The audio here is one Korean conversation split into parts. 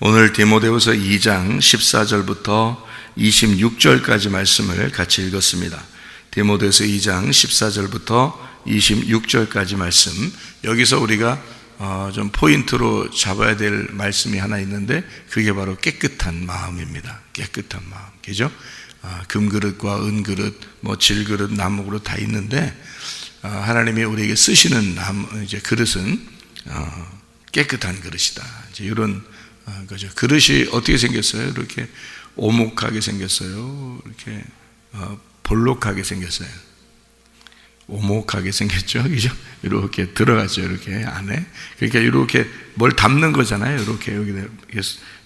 오늘 디모데후서 2장 14절부터 26절까지 말씀을 같이 읽었습니다. 디모데후서 2장 14절부터 26절까지 말씀, 여기서 우리가 좀 포인트로 잡아야 될 말씀이 하나 있는데 그게 바로 깨끗한 마음입니다. 깨끗한 마음, 그죠? 금그릇과 은그릇, 질그릇, 나무그릇 다 있는데 하나님이 우리에게 쓰시는 그릇은 깨끗한 그릇이다. 이제 이런 거죠. 그릇이 어떻게 생겼어요? 이렇게 오목하게 생겼어요. 이렇게 볼록하게 생겼어요. 오목하게 생겼죠, 그죠? 이렇게 들어가죠, 이렇게 안에. 그러니까 이렇게 뭘 담는 거잖아요. 이렇게 여기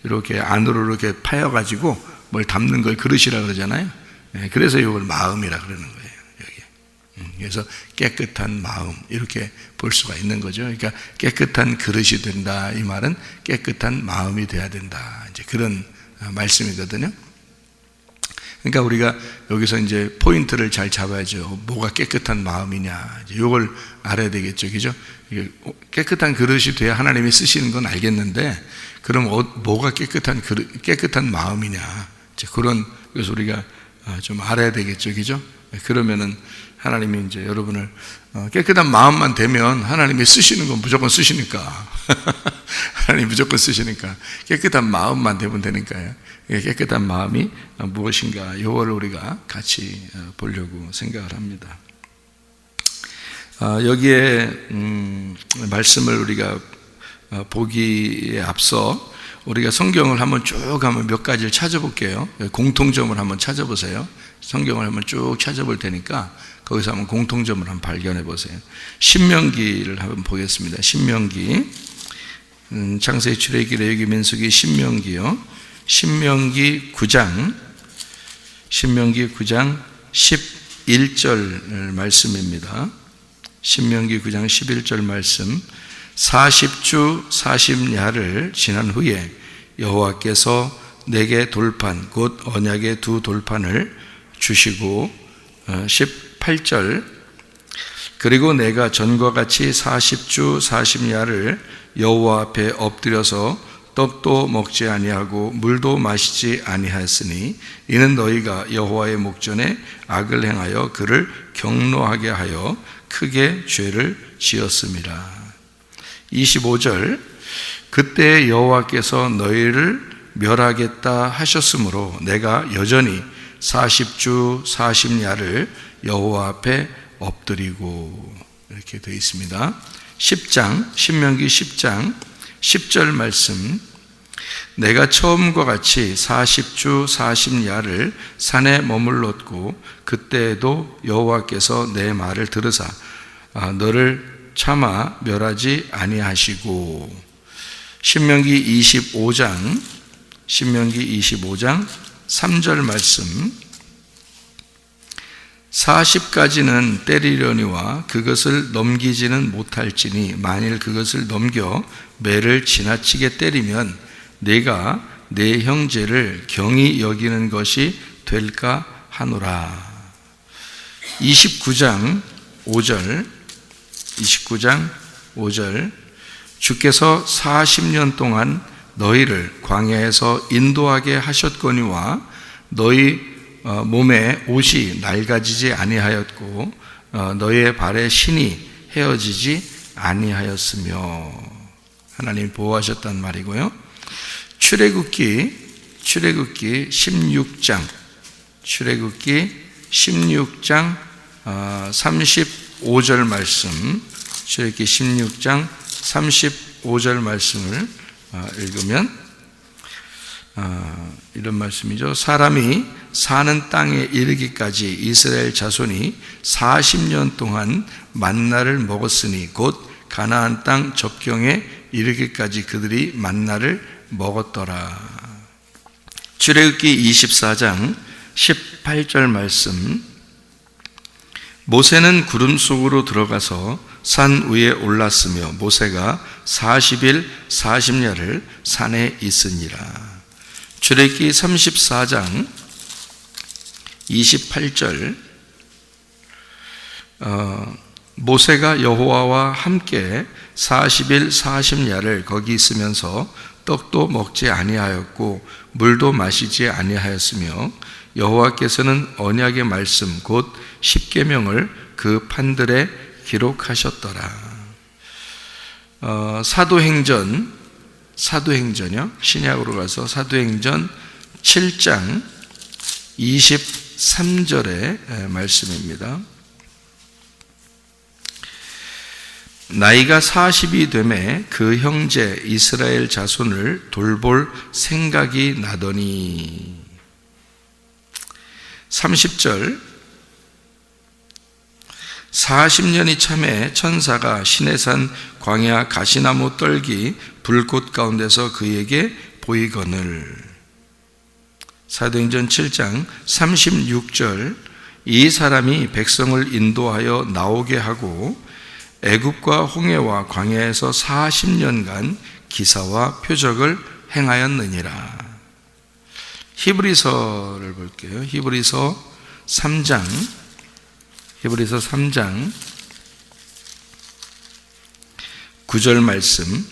이렇게 안으로 이렇게 파여가지고 뭘 담는 걸 그릇이라 그러잖아요. 그래서 이걸 마음이라 그러는 거예요. 여기. 그래서 깨끗한 마음 이렇게 볼 수가 있는 거죠. 그러니까 깨끗한 그릇이 된다. 이 말은 깨끗한 마음이 돼야 된다. 이제 그런 말씀이거든요. 그러니까 우리가 여기서 이제 포인트를 잘 잡아야죠. 뭐가 깨끗한 마음이냐. 이제 이걸 알아야 되겠죠. 그죠? 깨끗한 그릇이 돼야 하나님이 쓰시는 건 알겠는데, 그럼 뭐가 깨끗한 마음이냐. 이제 그래서 우리가 좀 알아야 되겠죠. 그죠? 그러면은 하나님이 이제 여러분을 깨끗한 마음만 되면 하나님이 쓰시는 건 무조건 쓰시니까. 하나님이 무조건 쓰시니까 깨끗한 마음만 되면 되니까요. 깨끗한 마음이 무엇인가, 이거를 우리가 같이 보려고 생각을 합니다. 여기에 말씀을 우리가 보기에 앞서 우리가 성경을 한번 몇 가지를 찾아볼게요. 공통점을 한번 찾아보세요. 성경을 한번 쭉 찾아볼 테니까 거기서 한번 공통점을 한번 발견해 보세요. 신명기를 한번 보겠습니다. 신명기, 창세기, 출애굽기, 레위기, 민수기, 신명기요. 신명기 9장 11절 말씀입니다. 신명기 9장 11절 말씀. 40주 40야를 지난 후에 여호와께서 내게 돌판, 곧 언약의 두 돌판을 주시고, 18절, 그리고 내가 전과 같이 40주 40야를 여호와 앞에 엎드려서 떡도 먹지 아니하고 물도 마시지 아니하였으니 이는 너희가 여호와의 목전에 악을 행하여 그를 경노하게 하여 크게 죄를 지었음이라. 25절, 그때 여호와께서 너희를 멸하겠다 하셨으므로 내가 여전히 40주 40야를 여호와 앞에 엎드리고, 이렇게 되어 있습니다. 10장, 신명기 10장 10절 말씀. 내가 처음과 같이 40주 40야를 산에 머물렀고 그때에도 여호와께서 내 말을 들으사 너를 차마 멸하지 아니하시고. 신명기 25장 3절 말씀. 40가지는 때리려니와 그것을 넘기지는 못할지니 만일 그것을 넘겨 매를 지나치게 때리면 내가 내 형제를 경히 여기는 것이 될까 하노라. 29장 5절, 주께서 40년 동안 너희를 광야에서 인도하게 하셨거니와 너희 몸에 옷이 낡아지지 아니하였고 너희의 발에 신이 헤어지지 아니하였으며. 하나님 보호하셨단 말이고요. 출애굽기 16장 35절 말씀. 출애굽기 16장 35절 말씀을 읽으면 이런 말씀이죠. 사람이 사는 땅에 이르기까지 이스라엘 자손이 40년 동안 만나를 먹었으니 곧 가나안 땅 접경에 이르기까지 그들이 만나를 먹었더라. 출애굽기 24장 18절 말씀. 모세는 구름 속으로 들어가서 산 위에 올랐으며 모세가 40일 40야를 산에 있으니라. 출애굽기 34장 28절. 모세가 여호와와 함께 40일 40야를 거기 있으면서 떡도 먹지 아니하였고 물도 마시지 아니하였으며 여호와께서는 언약의 말씀 곧 십계명을 그 판들에 기록하셨더라. 사도행전이요. 신약으로 가서 사도행전 7장 23절의 말씀입니다. 나이가 40이 되매 그 형제 이스라엘 자손을 돌볼 생각이 나더니 30절 40년이 참에 천사가 시내산 광야 가시나무 떨기 불꽃 가운데서 그에게 보이거늘. 사도행전 7장 36절 이 사람이 백성을 인도하여 나오게 하고 애굽과 홍해와 광야에서 40년간 기사와 표적을 행하였느니라. 히브리서를 볼게요. 히브리서 3장 9절 말씀.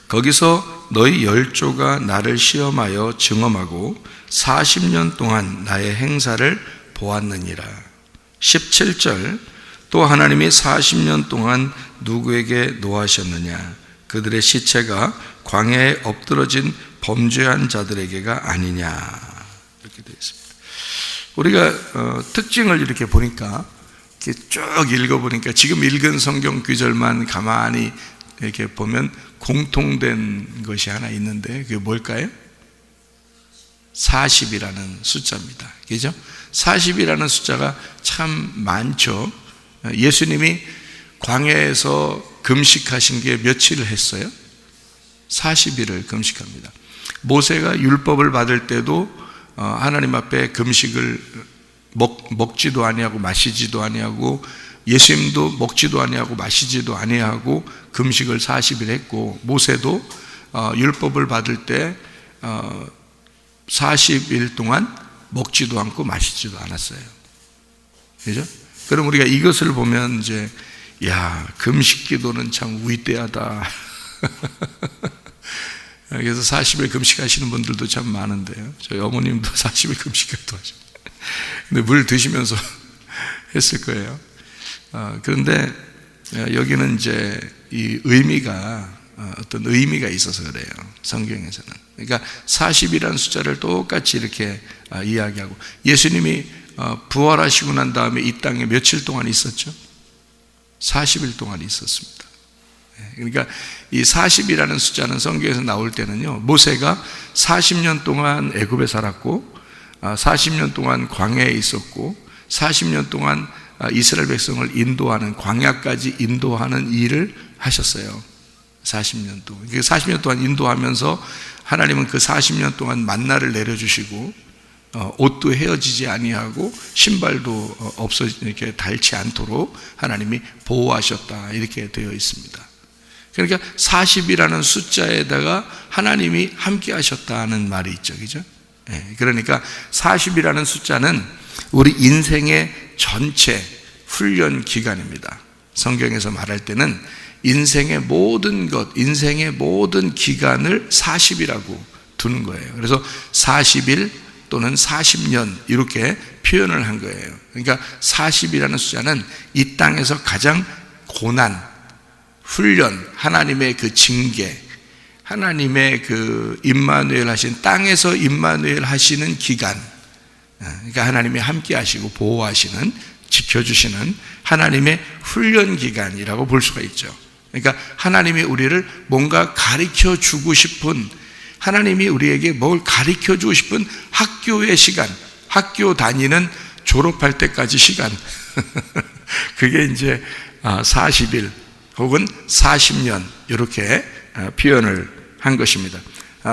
거기서 너희 열조가 나를 시험하여 증험하고 40년 동안 나의 행사를 보았느니라. 17절 또 하나님이 40년 동안 누구에게 노하셨느냐? 그들의 시체가 광야에 엎드러진 범죄한 자들에게가 아니냐. 이렇게 되어 있습니다. 우리가 특징을 이렇게 보니까 이렇게 쭉 읽어보니까 지금 읽은 성경 구절만 가만히 이렇게 보면 공통된 것이 하나 있는데 그게 뭘까요? 40이라는 숫자입니다. 그죠? 40이라는 숫자가 참 많죠. 예수님이 광야에서 금식하신 게 며칠을 했어요? 40일을 금식합니다. 모세가 율법을 받을 때도 하나님 앞에 금식을 먹지도 아니하고 마시지도 아니하고 예수님도 먹지도 아니하고 마시지도 아니하고 금식을 40일 했고 모세도 율법을 받을 때 40일 동안 먹지도 않고 마시지도 않았어요. 그죠? 그럼 우리가 이것을 보면 이제 금식 기도는 참 위대하다. 그래서 40일 금식하시는 분들도 참 많은데요. 저희 어머님도 40일 금식도 하시고 근데 물 드시면서 했을 거예요. 그런데 여기는 이제 이 의미가 어떤 의미가 있어서 그래요. 성경에서는. 그러니까 40이라는 숫자를 똑같이 이렇게 이야기하고 예수님이 부활하시고 난 다음에 이 땅에 며칠 동안 있었죠? 40일 동안 있었습니다. 그러니까 이 40이라는 숫자는 성경에서 나올 때는요, 모세가 40년 동안 애굽에 살았고 40년 동안 광야에 있었고 40년 동안 이스라엘 백성을 인도하는 광야까지 인도하는 일을 하셨어요. 40년 동안. 40년 동안 인도하면서 하나님은 그 40년 동안 만나를 내려주시고 옷도 헤어지지 아니하고 신발도 이렇게 닳지 않도록 하나님이 보호하셨다 이렇게 되어 있습니다. 그러니까 40이라는 숫자에다가 하나님이 함께 하셨다는 말이 있죠. 그죠? 그러니까 40이라는 숫자는 우리 인생의 전체 훈련 기간입니다. 성경에서 말할 때는 인생의 모든 것, 인생의 모든 기간을 40이라고 두는 거예요. 그래서 40일 또는 40년 이렇게 표현을 한 거예요. 그러니까 40이라는 숫자는 이 땅에서 가장 고난, 훈련, 하나님의 그 징계, 하나님의 그 임마누엘 하신 땅에서 임마누엘 하시는 기간, 그러니까 하나님이 함께 하시고 보호하시는, 지켜주시는 하나님의 훈련 기간이라고 볼 수가 있죠. 그러니까 하나님이 우리를 뭔가 가르쳐 주고 싶은, 하나님이 우리에게 뭘 가르쳐 주고 싶은 학교의 시간, 학교 다니는 졸업할 때까지 시간 그게 이제 40일 혹은 40년 이렇게 표현을 한 것입니다.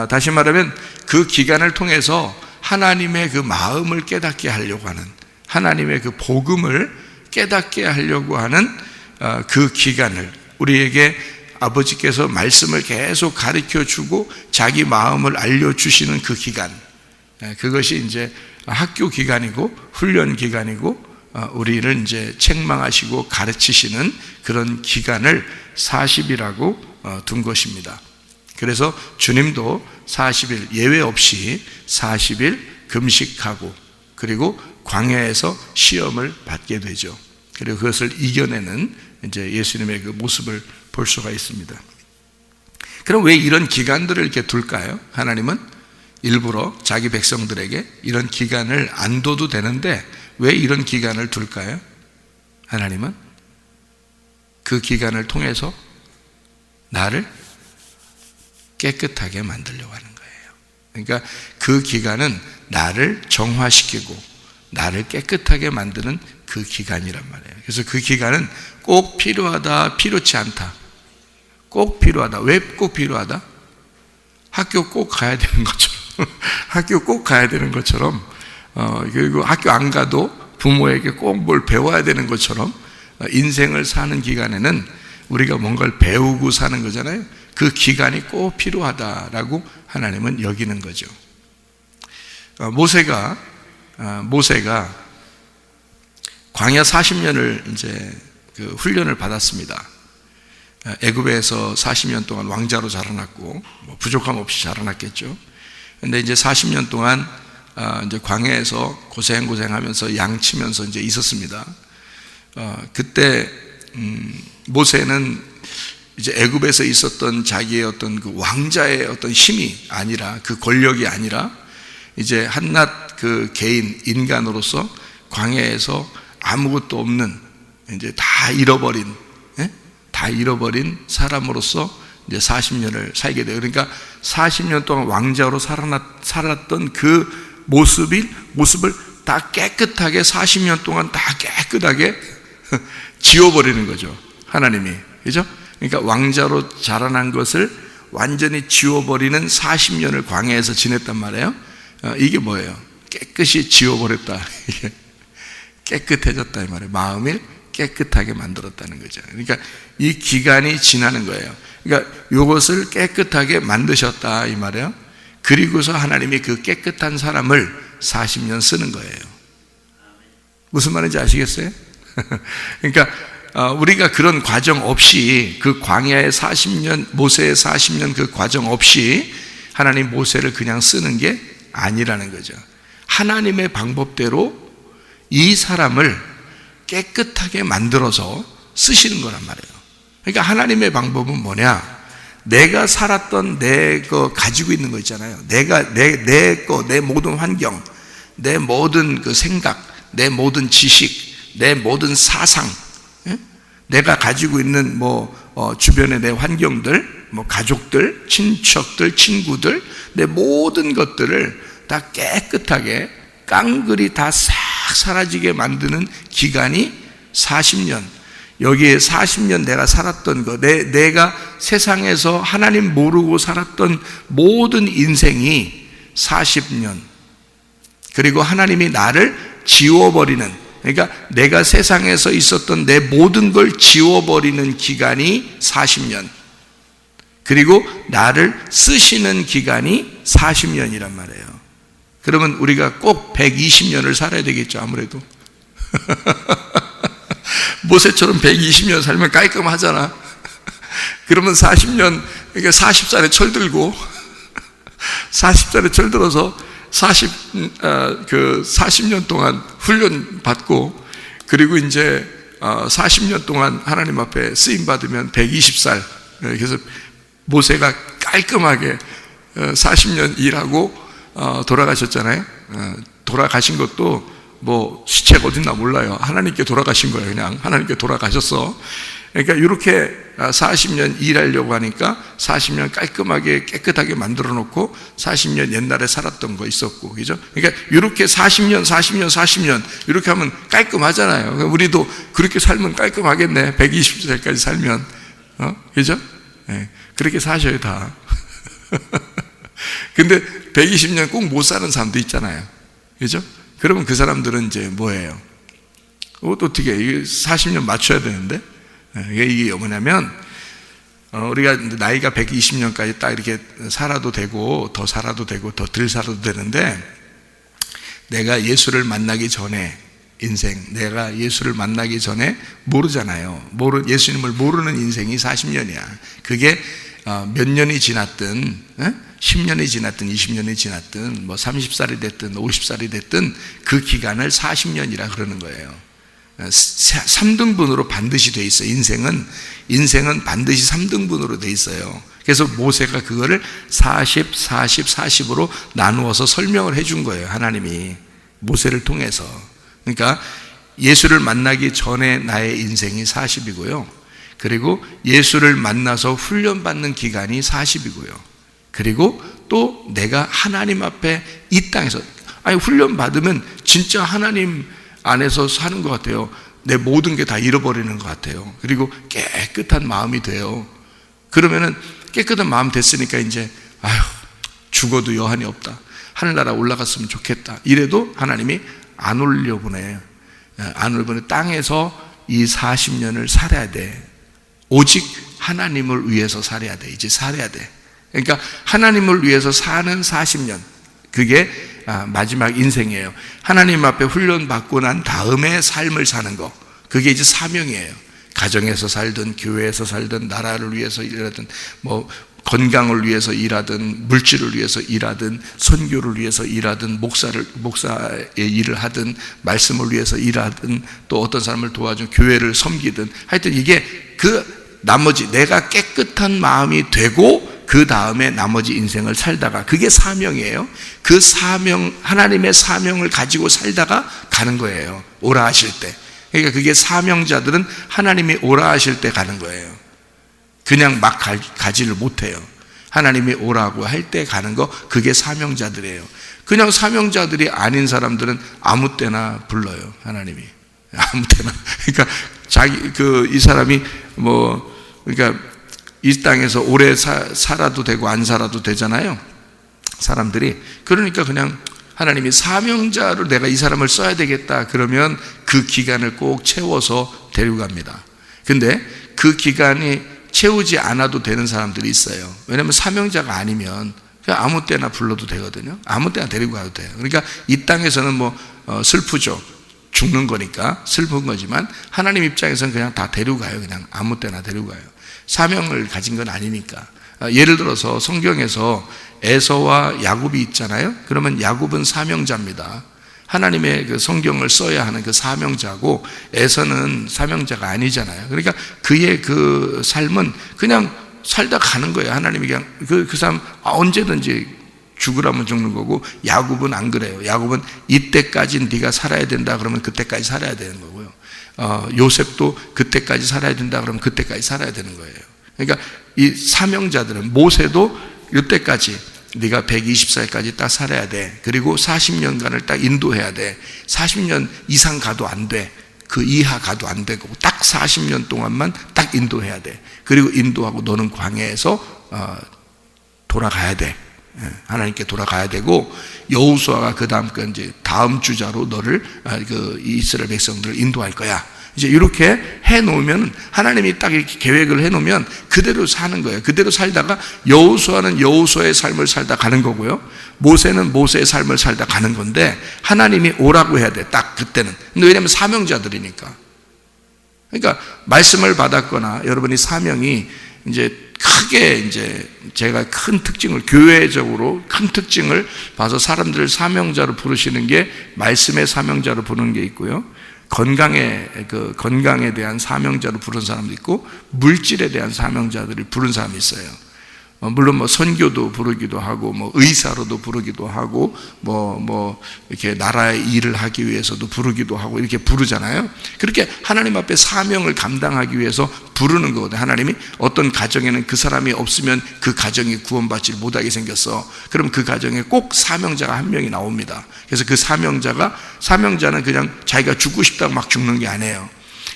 다시 말하면 그 기간을 통해서 하나님의 그 마음을 깨닫게 하려고 하는, 하나님의 그 복음을 깨닫게 하려고 하는 그 기간을, 우리에게 아버지께서 말씀을 계속 가르쳐 주고 자기 마음을 알려주시는 그 기간, 그것이 이제 학교 기간이고 훈련 기간이고 우리를 이제 책망하시고 가르치시는 그런 기간을 40이라고 둔 것입니다. 그래서 주님도 40일 예외 없이 40일 금식하고 그리고 광야에서 시험을 받게 되죠. 그리고 그것을 이겨내는 이제 예수님의 그 모습을 볼 수가 있습니다. 그럼 왜 이런 기간들을 이렇게 둘까요? 하나님은 일부러 자기 백성들에게 이런 기간을 안 둬도 되는데 왜 이런 기간을 둘까요? 하나님은 그 기간을 통해서 나를 깨끗하게 만들려고 하는 거예요. 그러니까 그 기간은 나를 정화시키고 나를 깨끗하게 만드는 그 기간이란 말이에요. 그래서 그 기간은 꼭 필요하다, 필요치 않다. 꼭 필요하다. 왜 꼭 필요하다? 학교 꼭 가야 되는 것처럼 학교 꼭 가야 되는 것처럼 그리고 학교 안 가도 부모에게 꼭 뭘 배워야 되는 것처럼 인생을 사는 기간에는 우리가 뭔가를 배우고 사는 거잖아요. 그 기간이 꼭 필요하다라고 하나님은 여기는 거죠. 모세가 광야 40년을 이제 그 훈련을 받았습니다. 애굽에서 40년 동안 왕자로 자라났고 뭐 부족함 없이 자라났겠죠. 근데 이제 40년 동안 이제 광야에서 고생하면서 양치면서 이제 있었습니다. 그때 모세는 이제 애굽에서 있었던 자기의 어떤 그 왕자의 어떤 힘이 아니라 그 권력이 아니라 이제 한낱 그 개인 인간으로서 광야에서 아무것도 없는 이제 다 잃어버린 사람으로서 이제 40년을 살게 돼요. 그러니까 40년 동안 왕자로 살았던 그 모습을 다 깨끗하게 40년 동안 다 깨끗하게 지워버리는 거죠. 하나님이. 그죠? 그러니까 왕자로 자라난 것을 완전히 지워버리는 40년을 광야에서 지냈단 말이에요. 이게 뭐예요? 깨끗이 지워버렸다. 이게 깨끗해졌다 이 말이에요. 마음을 깨끗하게 만들었다는 거죠. 그러니까 이 기간이 지나는 거예요. 그러니까 이것을 깨끗하게 만드셨다 이 말이에요. 그리고서 하나님이 그 깨끗한 사람을 40년 쓰는 거예요. 무슨 말인지 아시겠어요? 그러니까 우리가 그런 과정 없이 그 광야의 40년, 모세의 40년 그 과정 없이 하나님 모세를 그냥 쓰는 게 아니라는 거죠. 하나님의 방법대로 이 사람을 깨끗하게 만들어서 쓰시는 거란 말이에요. 그러니까 하나님의 방법은 뭐냐? 내가 살았던 내 거 가지고 있는 거 있잖아요. 내 모든 환경, 내 모든 그 생각, 내 모든 지식, 내 모든 사상, 내가 가지고 있는 주변의 내 환경들, 가족들, 친척들, 친구들, 내 모든 것들을 다 깨끗하게 깡그리 다 싹 사라지게 만드는 기간이 40년. 여기에 40년 내가 살았던 거, 내가 세상에서 하나님 모르고 살았던 모든 인생이 40년. 그리고 하나님이 나를 지워버리는, 그러니까 내가 세상에서 있었던 내 모든 걸 지워버리는 기간이 40년. 그리고 나를 쓰시는 기간이 40년이란 말이에요. 그러면 우리가 꼭 120년을 살아야 되겠죠, 아무래도. 모세처럼 120년 살면 깔끔하잖아. 그러면 40년, 그러니까 40살에 철들고, 40살에 철들어서 40년 동안 훈련 받고, 그리고 이제 40년 동안 하나님 앞에 쓰임 받으면 120살. 그래서 모세가 깔끔하게 40년 일하고 돌아가셨잖아요. 돌아가신 것도 시체가 어딨나 몰라요. 하나님께 돌아가신 거예요. 그냥 하나님께 돌아가셨어. 그러니까 이렇게 40년 일하려고 하니까 40년 깔끔하게 깨끗하게 만들어 놓고 40년 옛날에 살았던 거 있었고, 그죠? 그러니까 이렇게 40년 이렇게 하면 깔끔하잖아요. 그러니까 우리도 그렇게 살면 깔끔하겠네. 120살까지 살면, 그죠? 네, 그렇게 사셔요 다. 근데 120년 꼭 못 사는 사람도 있잖아요. 그죠? 그러면 그 사람들은 이제 뭐예요? 어떻게, 이게 40년 맞춰야 되는데? 이게 뭐냐면, 우리가 나이가 120년까지 딱 이렇게 살아도 되고, 더 살아도 되고, 더 덜 살아도 되는데, 내가 예수를 만나기 전에, 내가 예수를 만나기 전에 모르잖아요. 예수님을 모르는 인생이 40년이야. 그게 몇 년이 지났든 10년이 지났든 20년이 지났든 뭐 30살이 됐든 50살이 됐든 그 기간을 40년이라 그러는 거예요. 3등분으로 반드시 돼 있어요. 인생은 반드시 3등분으로 돼 있어요. 그래서 모세가 그거를 40, 40, 40으로 나누어서 설명을 해준 거예요. 하나님이 모세를 통해서. 그러니까 예수를 만나기 전에 나의 인생이 40이고요. 그리고 예수를 만나서 훈련받는 기간이 40이고요. 그리고 또 내가 하나님 앞에 이 땅에서 훈련받으면 진짜 하나님 안에서 사는 것 같아요. 내 모든 게 다 잃어버리는 것 같아요. 그리고 깨끗한 마음이 돼요. 그러면은 깨끗한 마음 됐으니까 이제 죽어도 여한이 없다. 하늘나라 올라갔으면 좋겠다. 이래도 하나님이 안 올려보내요. 안 올려보내. 땅에서 이 40년을 살아야 돼. 오직 하나님을 위해서 살아야 돼. 이제 살아야 돼. 그러니까 하나님을 위해서 사는 40년, 그게 마지막 인생이에요. 하나님 앞에 훈련받고 난 다음에 삶을 사는 거, 그게 이제 사명이에요. 가정에서 살든 교회에서 살든 나라를 위해서 일하든 뭐 건강을 위해서 일하든 물질을 위해서 일하든 선교를 위해서 일하든 목사의 일을 하든 말씀을 위해서 일하든 또 어떤 사람을 도와준 교회를 섬기든 하여튼 이게 그 나머지 내가 깨끗한 마음이 되고 그 다음에 나머지 인생을 살다가 그게 사명이에요. 그 사명, 하나님의 사명을 가지고 살다가 가는 거예요. 오라 하실 때. 그러니까 그게 사명자들은 하나님이 오라 하실 때 가는 거예요. 그냥 막 가지를 못해요. 하나님이 오라고 할 때 가는 거, 그게 사명자들이에요. 그냥 사명자들이 아닌 사람들은 아무 때나 불러요. 하나님이 아무 때나. 그러니까 이 사람이 그러니까 이 땅에서 오래 살아도 되고 안 살아도 되잖아요. 사람들이. 그러니까 그냥 하나님이 사명자로 내가 이 사람을 써야 되겠다 그러면 그 기간을 꼭 채워서 데리고 갑니다. 근데 그 기간이 채우지 않아도 되는 사람들이 있어요. 왜냐하면 사명자가 아니면 그냥 아무 때나 불러도 되거든요. 아무 때나 데리고 가도 돼요. 그러니까 이 땅에서는 슬프죠. 죽는 거니까 슬픈 거지만 하나님 입장에서는 그냥 다 데리고 가요. 그냥 아무 때나 데리고 가요. 사명을 가진 건 아니니까. 예를 들어서 성경에서 에서와 야곱이 있잖아요. 그러면 야곱은 사명자입니다. 하나님의 그 성경을 써야 하는 그 사명자고, 에서는 사명자가 아니잖아요. 그러니까 그의 그 삶은 그냥 살다 가는 거예요. 하나님이 그냥 그 사람 언제든지 죽으라면 죽는 거고, 야곱은 안 그래요. 야곱은 이때까지 네가 살아야 된다 그러면 그때까지 살아야 되는 거고요. 요셉도 그때까지 살아야 된다 그러면 그때까지 살아야 되는 거예요. 그러니까 이 사명자들은, 모세도 이때까지 네가 120살까지 딱 살아야 돼. 그리고 40년간을 딱 인도해야 돼. 40년 이상 가도 안 돼. 그 이하 가도 안 되고 딱 40년 동안만 딱 인도해야 돼. 그리고 인도하고 너는 광야에서 돌아가야 돼. 하나님께 돌아가야 되고, 여호수아가 그 다음 주자로 너를 그 이스라엘 백성들을 인도할 거야. 이제 이렇게 해놓으면, 하나님이 딱 이렇게 계획을 해놓으면 그대로 사는 거예요. 그대로 살다가 여호수아는 여호수아의 삶을 살다 가는 거고요. 모세는 모세의 삶을 살다 가는 건데, 하나님이 오라고 해야 돼. 딱 그때는. 근데 왜냐하면 사명자들이니까. 그러니까 말씀을 받았거나 여러분이 사명이 이제 크게 이제 제가 큰 특징을, 교회적으로 큰 특징을 봐서 사람들을 사명자로 부르시는 게, 말씀의 사명자로 부르는 게 있고요. 건강에 대한 사명자로 부르는 사람도 있고, 물질에 대한 사명자들을 부르는 사람이 있어요. 물론 선교도 부르기도 하고, 의사로도 부르기도 하고, 이렇게 나라의 일을 하기 위해서도 부르기도 하고, 이렇게 부르잖아요. 그렇게 하나님 앞에 사명을 감당하기 위해서 부르는 거거든요. 하나님이 어떤 가정에는 그 사람이 없으면 그 가정이 구원받지 못하게 생겼어. 그럼 그 가정에 꼭 사명자가 한 명이 나옵니다. 그래서 그 사명자는 그냥 자기가 죽고 싶다고 막 죽는 게 아니에요.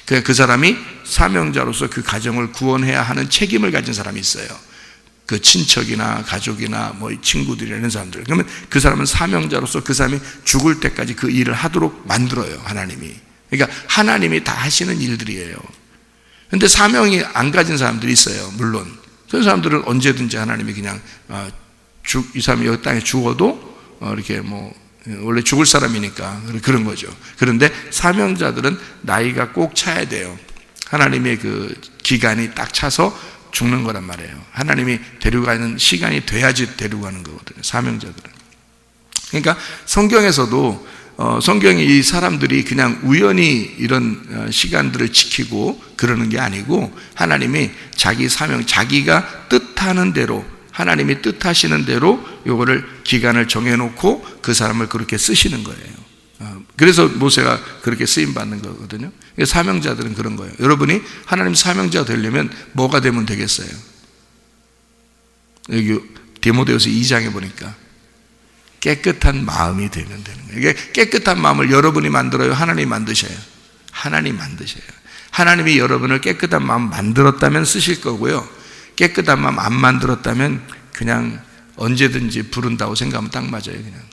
그냥 그 사람이 사명자로서 그 가정을 구원해야 하는 책임을 가진 사람이 있어요. 그 친척이나 가족이나 친구들이나 이런 사람들. 그러면 그 사람은 사명자로서 그 사람이 죽을 때까지 그 일을 하도록 만들어요, 하나님이. 그러니까 하나님이 다 하시는 일들이에요. 근데 사명이 안 가진 사람들이 있어요, 물론. 그런 사람들은 언제든지 하나님이 그냥 이 사람이 여기 땅에 죽어도 이렇게 원래 죽을 사람이니까 그런 거죠. 그런데 사명자들은 나이가 꼭 차야 돼요. 하나님의 그 기간이 딱 차서 죽는 거란 말이에요. 하나님이 데려가는 시간이 돼야지 데려가는 거거든요, 사명자들은. 그러니까 성경에서도 성경이 이 사람들이 그냥 우연히 이런 시간들을 지키고 그러는 게 아니고 하나님이 자기 사명, 자기가 뜻하는 대로, 하나님이 뜻하시는 대로 요거를 기간을 정해놓고 그 사람을 그렇게 쓰시는 거예요. 그래서 모세가 그렇게 쓰임받는 거거든요. 사명자들은 그런 거예요. 여러분이 하나님 사명자 되려면 뭐가 되면 되겠어요? 여기 디모데후서 2장에 보니까 깨끗한 마음이 되면 되는 거예요. 이게 깨끗한 마음을 여러분이 만들어요? 하나님이 만드셔요? 하나님이 만드셔요. 하나님이 여러분을 깨끗한 마음 만들었다면 쓰실 거고요, 깨끗한 마음 안 만들었다면 그냥 언제든지 부른다고 생각하면 딱 맞아요. 그냥.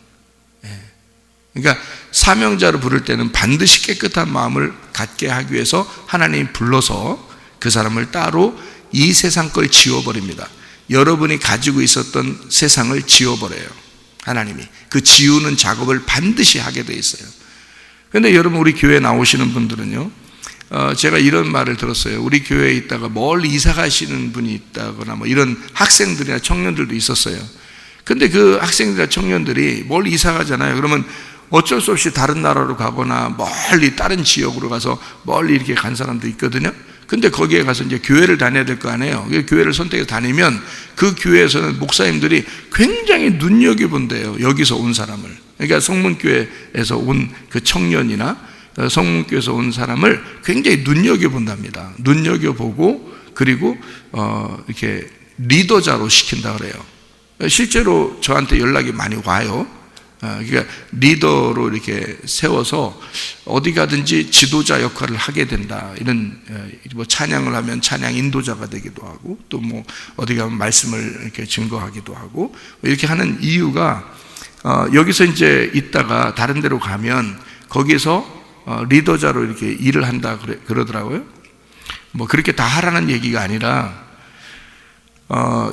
그러니까 사명자로 부를 때는 반드시 깨끗한 마음을 갖게 하기 위해서 하나님이 불러서 그 사람을 따로 이 세상 걸 지워버립니다. 여러분이 가지고 있었던 세상을 지워버려요. 하나님이 그 지우는 작업을 반드시 하게 돼 있어요. 그런데 여러분, 우리 교회에 나오시는 분들은요, 제가 이런 말을 들었어요. 우리 교회에 있다가 멀리 이사 가시는 분이 있다거나 뭐 이런 학생들이나 청년들도 있었어요. 근데 그 학생들이나 청년들이 멀리 이사 가잖아요. 그러면 어쩔 수 없이 다른 나라로 가거나 멀리 다른 지역으로 가서 멀리 이렇게 간 사람도 있거든요. 근데 거기에 가서 이제 교회를 다녀야 될 거 아니에요. 교회를 선택해서 다니면 그 교회에서는 목사님들이 굉장히 눈여겨본대요, 여기서 온 사람을. 그러니까 성문교회에서 온 그 청년이나 성문교회에서 온 사람을 굉장히 눈여겨본답니다. 눈여겨보고, 그리고 이렇게 리더자로 시킨다 그래요. 실제로 저한테 연락이 많이 와요. 그러니까 리더로 이렇게 세워서 어디 가든지 지도자 역할을 하게 된다, 이런, 뭐 찬양을 하면 찬양 인도자가 되기도 하고, 또 뭐 어디 가면 말씀을 이렇게 증거하기도 하고, 이렇게 하는 이유가 여기서 이제 있다가 다른 데로 가면 거기서 리더자로 이렇게 일을 한다 그러더라고요. 뭐 그렇게 다 하라는 얘기가 아니라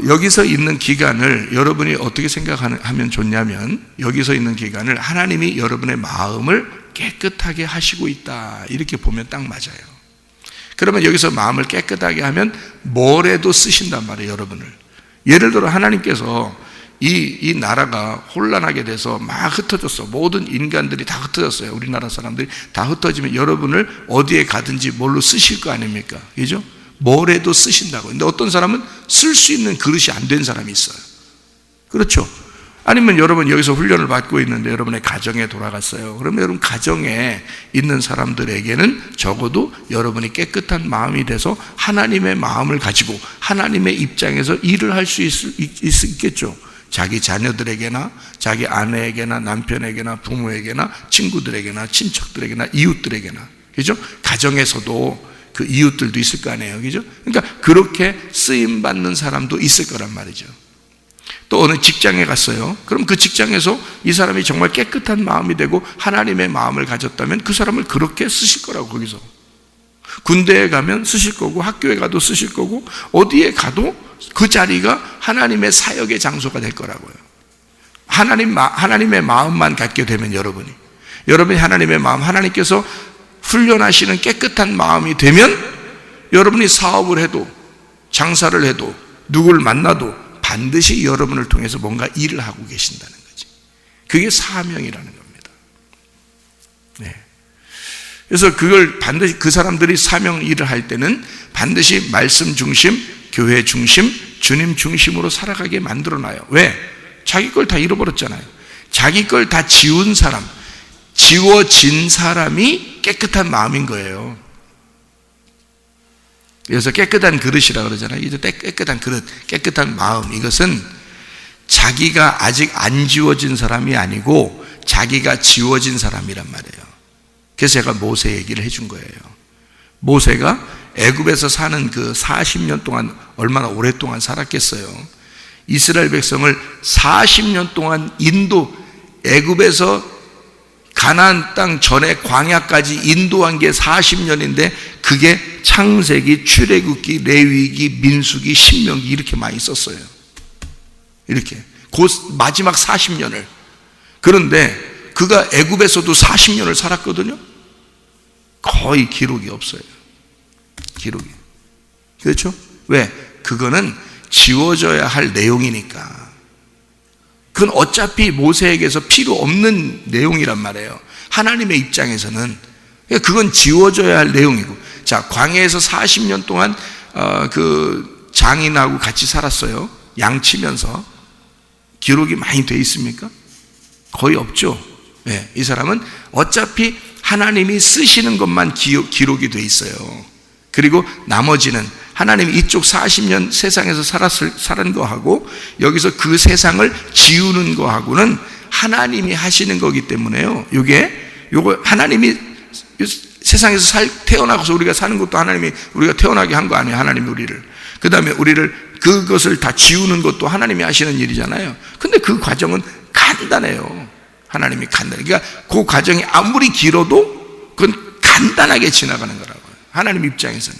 여기서 있는 기간을 여러분이 어떻게 생각하면 좋냐면, 여기서 있는 기간을 하나님이 여러분의 마음을 깨끗하게 하시고 있다, 이렇게 보면 딱 맞아요. 그러면 여기서 마음을 깨끗하게 하면 뭘 해도 쓰신단 말이에요, 여러분을. 예를 들어 하나님께서 이 나라가 혼란하게 돼서 막 흩어졌어. 모든 인간들이 다 흩어졌어요. 우리나라 사람들이 다 흩어지면 여러분을 어디에 가든지 뭘로 쓰실 거 아닙니까? 그죠? 뭘 해도 쓰신다고. 근데 어떤 사람은 쓸 수 있는 그릇이 안 된 사람이 있어요. 그렇죠? 아니면 여러분 여기서 훈련을 받고 있는데 여러분의 가정에 돌아갔어요. 그러면 여러분 가정에 있는 사람들에게는 적어도 여러분이 깨끗한 마음이 돼서 하나님의 마음을 가지고 하나님의 입장에서 일을 할 수 있겠죠. 자기 자녀들에게나 자기 아내에게나 남편에게나 부모에게나 친구들에게나 친척들에게나 이웃들에게나, 그죠? 가정에서도 그 이웃들도 있을 거 아니에요, 그죠? 그러니까 그렇게 쓰임받는 사람도 있을 거란 말이죠. 또 어느 직장에 갔어요. 그럼 그 직장에서 이 사람이 정말 깨끗한 마음이 되고 하나님의 마음을 가졌다면 그 사람을 그렇게 쓰실 거라고. 거기서 군대에 가면 쓰실 거고, 학교에 가도 쓰실 거고, 어디에 가도 그 자리가 하나님의 사역의 장소가 될 거라고요. 하나님의 마음만 갖게 되면 여러분이 하나님의 마음, 하나님께서 훈련하시는 깨끗한 마음이 되면 여러분이 사업을 해도 장사를 해도 누구를 만나도 반드시 여러분을 통해서 뭔가 일을 하고 계신다는 거지. 그게 사명이라는 겁니다. 네. 그래서 그걸 반드시 그 사람들이 사명 일을 할 때는 반드시 말씀 중심, 교회 중심, 주님 중심으로 살아가게 만들어놔요. 왜? 자기 걸 다 잃어버렸잖아요. 자기 걸 다 지운 사람, 지워진 사람이 깨끗한 마음인 거예요. 그래서 깨끗한 그릇이라 그러잖아요. 이제 깨끗한 그릇, 깨끗한 마음, 이것은 자기가 아직 안 지워진 사람이 아니고 자기가 지워진 사람이란 말이에요. 그래서 제가 모세 얘기를 해준 거예요. 모세가 애굽에서 사는 그 40년 동안 얼마나 오랫동안 살았겠어요. 이스라엘 백성을 40년 동안 애굽에서 가나안 땅 전에 광야까지 인도한 게 40년인데 그게 창세기, 출애굽기, 레위기, 민수기, 신명기 이렇게 많이 썼어요. 이렇게 그 마지막 40년을. 그런데 그가 애굽에서도 40년을 살았거든요. 거의 기록이 없어요. 기록이. 그렇죠? 왜? 그거는 지워져야 할 내용이니까. 그건 어차피 모세에게서 필요 없는 내용이란 말이에요. 하나님의 입장에서는 그건 지워져야 할 내용이고. 자, 광야에서 40년 동안 그 장인하고 같이 살았어요. 양치면서. 기록이 많이 돼 있습니까? 거의 없죠. 네, 이 사람은 어차피 하나님이 쓰시는 것만 기록이 돼 있어요. 그리고 나머지는 하나님이 이쪽 40년 세상에서 살은 거하고 여기서 그 세상을 지우는 거하고는 하나님이 하시는 거기 때문에요. 요거 하나님이 세상에서 태어나서 우리가 사는 것도 하나님이 우리가 태어나게 한 거 아니에요. 하나님이 우리를. 그 다음에 우리를 그것을 다 지우는 것도 하나님이 하시는 일이잖아요. 근데 그 과정은 간단해요. 하나님이 간단해. 그러니까 그 과정이 아무리 길어도 그건 간단하게 지나가는 거라고요. 하나님 입장에서는.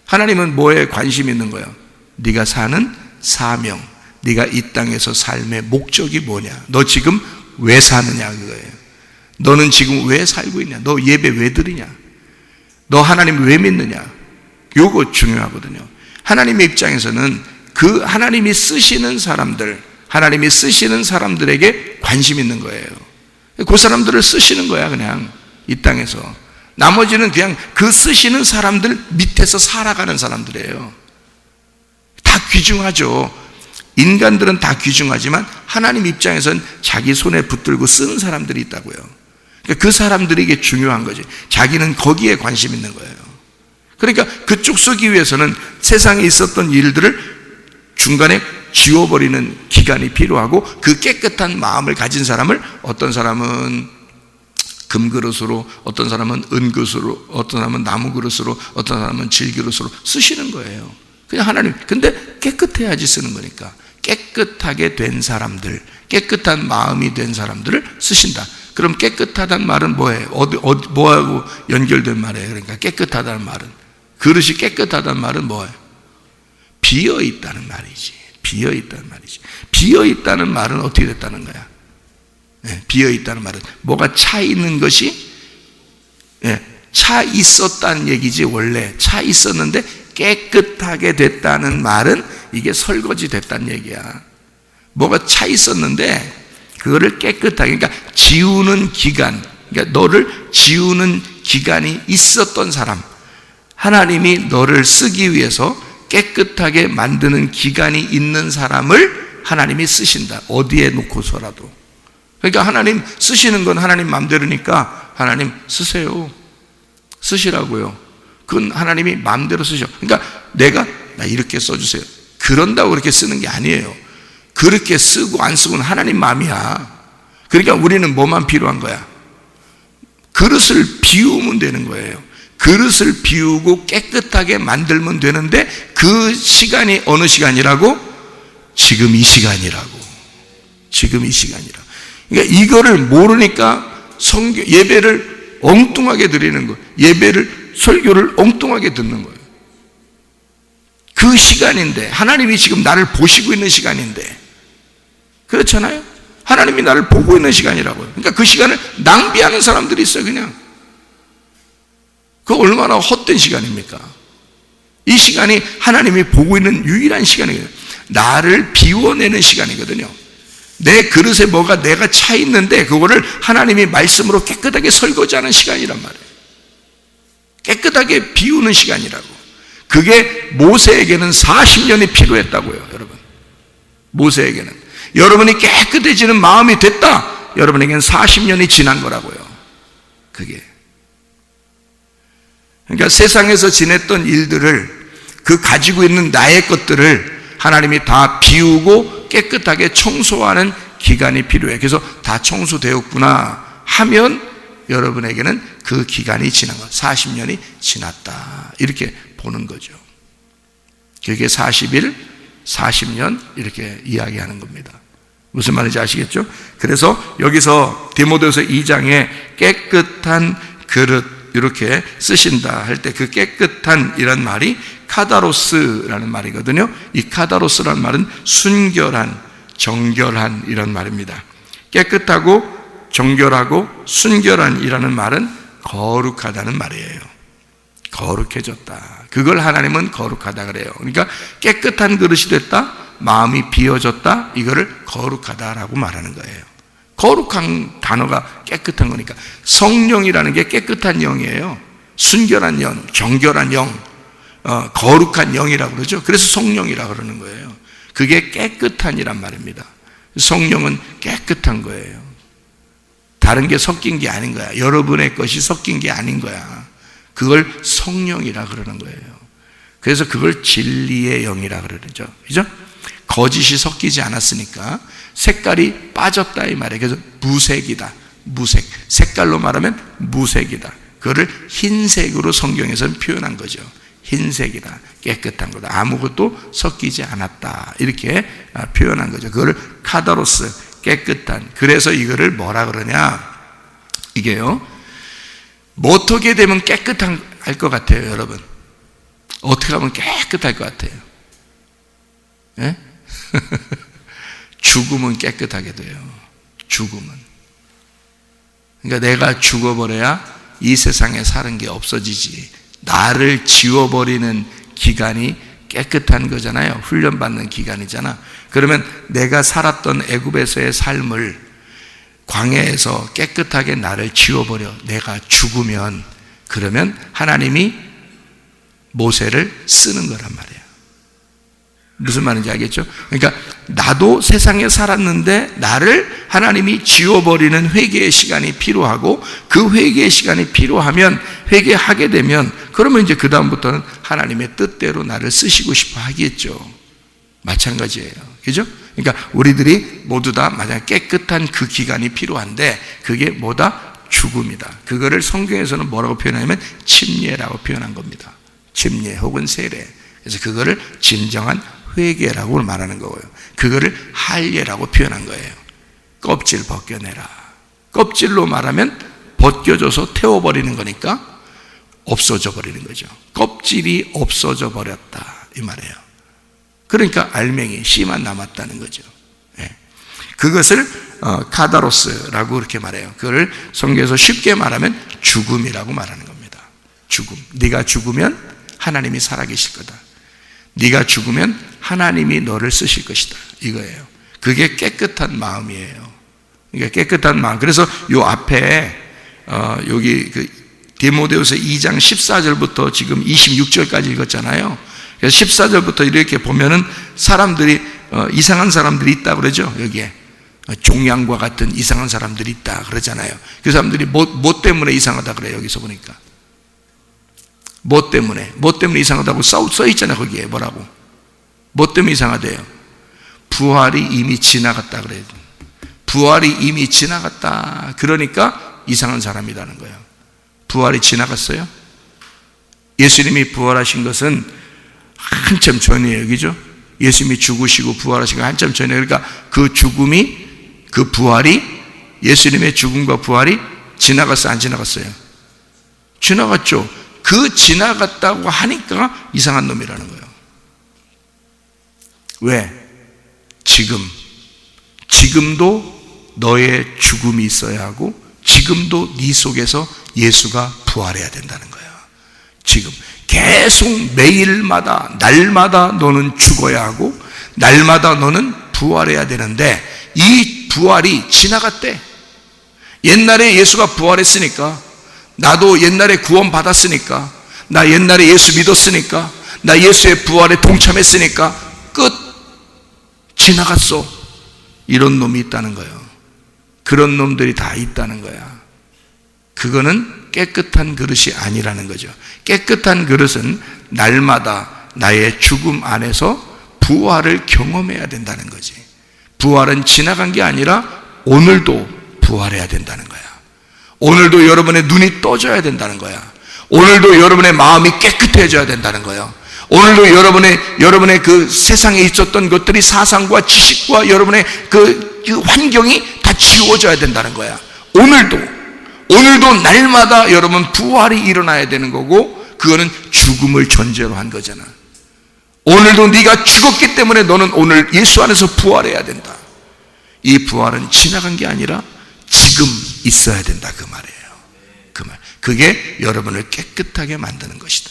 하나님은 뭐에 관심 있는 거예요? 네가 사는 사명, 네가 이 땅에서 삶의 목적이 뭐냐? 너 지금 왜 사느냐 그거예요. 너는 지금 왜 살고 있냐? 너 예배 왜 드리냐? 너 하나님 왜 믿느냐? 요거 중요하거든요. 하나님의 입장에서는 그 하나님이 쓰시는 사람들, 하나님이 쓰시는 사람들에게 관심 있는 거예요. 그 사람들을 쓰시는 거야, 그냥 이 땅에서. 나머지는 그냥 그 쓰시는 사람들 밑에서 살아가는 사람들이에요. 다 귀중하죠. 인간들은 다 귀중하지만 하나님 입장에서는 자기 손에 붙들고 쓰는 사람들이 있다고요. 그러니까 그 사람들에게 중요한 거지. 자기는 거기에 관심 있는 거예요. 그러니까 그쪽 쓰기 위해서는 세상에 있었던 일들을 중간에 지워버리는 기간이 필요하고, 그 깨끗한 마음을 가진 사람을 어떤 사람은 금그릇으로, 어떤 사람은 은그릇으로, 어떤 사람은 나무그릇으로, 어떤 사람은 질그릇으로 쓰시는 거예요. 그냥 하나님. 근데 깨끗해야지 쓰는 거니까. 깨끗하게 된 사람들, 깨끗한 마음이 된 사람들을 쓰신다. 그럼 깨끗하다는 말은 뭐예요? 뭐하고 연결된 말이에요? 그러니까 깨끗하다는 말은, 그릇이 깨끗하다는 말은 뭐예요? 비어있다는 말이지. 비어있다는 말이지. 비어있다는 말은 어떻게 됐다는 거야? 네, 비어있다는 말은 뭐가 차 있는 것이, 네, 차 있었다는 얘기지. 원래 차 있었는데 깨끗하게 됐다는 말은 이게 설거지 됐다는 얘기야. 뭐가 차 있었는데 그거를 깨끗하게, 그러니까 지우는 기간, 그러니까 너를 지우는 기간이 있었던 사람, 하나님이 너를 쓰기 위해서 깨끗하게 만드는 기간이 있는 사람을 하나님이 쓰신다. 어디에 놓고서라도. 그러니까 하나님 쓰시는 건 하나님 마음대로니까 하나님 쓰세요. 쓰시라고요. 그건 하나님이 마음대로 쓰셔. 그러니까 나 이렇게 써주세요. 그런다고 그렇게 쓰는 게 아니에요. 그렇게 쓰고 안 쓰고는 하나님 마음이야. 그러니까 우리는 뭐만 필요한 거야? 그릇을 비우면 되는 거예요. 그릇을 비우고 깨끗하게 만들면 되는데, 그 시간이 어느 시간이라고? 지금 이 시간이라고. 지금 이 시간이라고. 그러니까 이거를 모르니까 예배를 엉뚱하게 드리는 거예요. 설교를 엉뚱하게 듣는 거예요. 그 시간인데, 하나님이 지금 나를 보시고 있는 시간인데, 그렇잖아요? 하나님이 나를 보고 있는 시간이라고요. 그러니까 그 시간을 낭비하는 사람들이 있어요, 그냥. 그 얼마나 헛된 시간입니까? 이 시간이 하나님이 보고 있는 유일한 시간이거든요. 나를 비워내는 시간이거든요. 내 그릇에 뭐가 내가 차 있는데 그거를 하나님이 말씀으로 깨끗하게 설거지하는 시간이란 말이에요. 깨끗하게 비우는 시간이라고. 그게 모세에게는 40년이 필요했다고요, 여러분. 모세에게는. 여러분이 깨끗해지는 마음이 됐다, 여러분에게는 40년이 지난 거라고요. 그게. 그러니까 세상에서 지냈던 일들을, 그 가지고 있는 나의 것들을 하나님이 다 비우고 깨끗하게 청소하는 기간이 필요해. 그래서 다 청소되었구나 하면 여러분에게는 그 기간이 지난 거, 40년이 지났다, 이렇게 보는 거죠. 그게 40일, 40년 이렇게 이야기하는 겁니다. 무슨 말인지 아시겠죠? 그래서 여기서 디모데후서 2장에 깨끗한 그릇 이렇게 쓰신다 할 때, 그 깨끗한 이란 말이 카다로스라는 말이거든요. 이 카다로스라는 말은 순결한, 정결한 이런 말입니다. 깨끗하고 정결하고 순결한 이라는 말은 거룩하다는 말이에요. 거룩해졌다. 그걸 하나님은 거룩하다 그래요. 그러니까 깨끗한 그릇이 됐다, 마음이 비워졌다, 이거를 거룩하다라고 말하는 거예요. 거룩한 단어가 깨끗한 거니까. 성령이라는 게 깨끗한 영이에요. 순결한 영, 정결한 영, 거룩한 영이라고 그러죠. 그래서 성령이라고 그러는 거예요. 그게 깨끗한이란 말입니다. 성령은 깨끗한 거예요. 다른 게 섞인 게 아닌 거야. 여러분의 것이 섞인 게 아닌 거야. 그걸 성령이라 그러는 거예요. 그래서 그걸 진리의 영이라 그러죠. 그죠? 거짓이 섞이지 않았으니까 색깔이 빠졌다 이 말이에요. 그래서 무색이다. 무색. 색깔로 말하면 무색이다. 그거를 흰색으로 성경에서는 표현한 거죠. 흰색이다. 깨끗한 거다. 아무것도 섞이지 않았다. 이렇게 표현한 거죠. 그거를 카다로스, 깨끗한. 그래서 이거를 뭐라 그러냐? 이게요, 뭐 어떻게 되면 깨끗한 할 것 같아요, 여러분? 어떻게 하면 깨끗할 것 같아요? 예? 죽으면 깨끗하게 돼요. 죽으면. 그러니까 내가 죽어버려야 이 세상에 사는 게 없어지지. 나를 지워버리는 기간이 깨끗한 거잖아요. 훈련받는 기간이잖아. 그러면 내가 살았던 애굽에서의 삶을 광야에서 깨끗하게 나를 지워버려. 내가 죽으면, 그러면 하나님이 모세를 쓰는 거란 말이에요. 무슨 말인지 알겠죠? 그러니까 나도 세상에 살았는데 나를 하나님이 지워버리는 회개의 시간이 필요하고, 그 회개의 시간이 필요하면, 회개하게 되면, 그러면 이제 그 다음부터는 하나님의 뜻대로 나를 쓰시고 싶어 하겠죠. 마찬가지예요. 그죠? 그러니까 우리들이 모두 다 만약 깨끗한 그 기간이 필요한데, 그게 뭐다? 죽음이다. 그거를 성경에서는 뭐라고 표현하냐면 침례라고 표현한 겁니다. 침례 혹은 세례. 그래서 그거를 진정한 회개라고 말하는 거고요. 그거를 할례라고 표현한 거예요. 껍질 벗겨내라. 껍질로 말하면 벗겨져서 태워버리는 거니까 없어져 버리는 거죠. 껍질이 없어져 버렸다 이 말이에요. 그러니까 알맹이, 씨만 남았다는 거죠. 예. 그것을 카다로스라고 그렇게 말해요. 그걸 성경에서 쉽게 말하면 죽음이라고 말하는 겁니다. 죽음. 네가 죽으면 하나님이 살아계실 거다. 네가 죽으면 하나님이 너를 쓰실 것이다. 이거예요. 그게 깨끗한 마음이에요. 그러니까 깨끗한 마음. 그래서 요 앞에 여기 그 디모데후서 2장 14절부터 지금 26절까지 읽었잖아요. 그래서 14절부터 이렇게 보면은 사람들이 이상한 사람들이 있다 그러죠. 여기에 종양과 같은 이상한 사람들이 있다 그러잖아요. 그 사람들이 뭐 때문에 이상하다 그래요. 여기서 보니까 뭐 때문에 이상하다고 써 있잖아요. 거기에 뭐라고? 뭐 때문에 이상하대요? 부활이 이미 지나갔다 그래요. 부활이 이미 지나갔다. 그러니까 이상한 사람이라는 거예요. 부활이 지나갔어요? 예수님이 부활하신 것은 한참 전이에요. 그죠? 예수님이 죽으시고 부활하신 거 한참 전이에요. 그러니까 그 죽음이, 그 부활이, 예수님의 죽음과 부활이 지나갔어요? 안 지나갔어요? 지나갔죠. 그 지나갔다고 하니까 이상한 놈이라는 거예요. 왜? 지금도 너의 죽음이 있어야 하고, 지금도 네 속에서 예수가 부활해야 된다는 거예요. 지금 계속 매일마다, 날마다 너는 죽어야 하고, 날마다 너는 부활해야 되는데, 이 부활이 지나갔대. 옛날에 예수가 부활했으니까, 나도 옛날에 구원 받았으니까, 나 옛날에 예수 믿었으니까, 나 예수의 부활에 동참했으니까 끝. 지나갔어. 이런 놈이 있다는 거예요. 그런 놈들이 다 있다는 거야. 그거는 깨끗한 그릇이 아니라는 거죠. 깨끗한 그릇은 날마다 나의 죽음 안에서 부활을 경험해야 된다는 거지. 부활은 지나간 게 아니라 오늘도 부활해야 된다는 거야. 오늘도 여러분의 눈이 떠져야 된다는 거야. 오늘도 여러분의 마음이 깨끗해져야 된다는 거예요. 오늘도 여러분의 그 세상에 있었던 것들이, 사상과 지식과 여러분의 그 환경이 다 지워져야 된다는 거야. 오늘도 날마다 여러분 부활이 일어나야 되는 거고, 그거는 죽음을 전제로 한 거잖아. 오늘도 네가 죽었기 때문에 너는 오늘 예수 안에서 부활해야 된다. 이 부활은 지나간 게 아니라 지금 있어야 된다 그 말이에요. 그 말. 그게 여러분을 깨끗하게 만드는 것이다.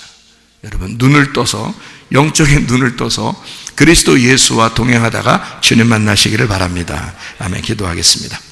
여러분 눈을 떠서, 영적인 눈을 떠서 그리스도 예수와 동행하다가 주님 만나시기를 바랍니다. 아멘. 기도하겠습니다.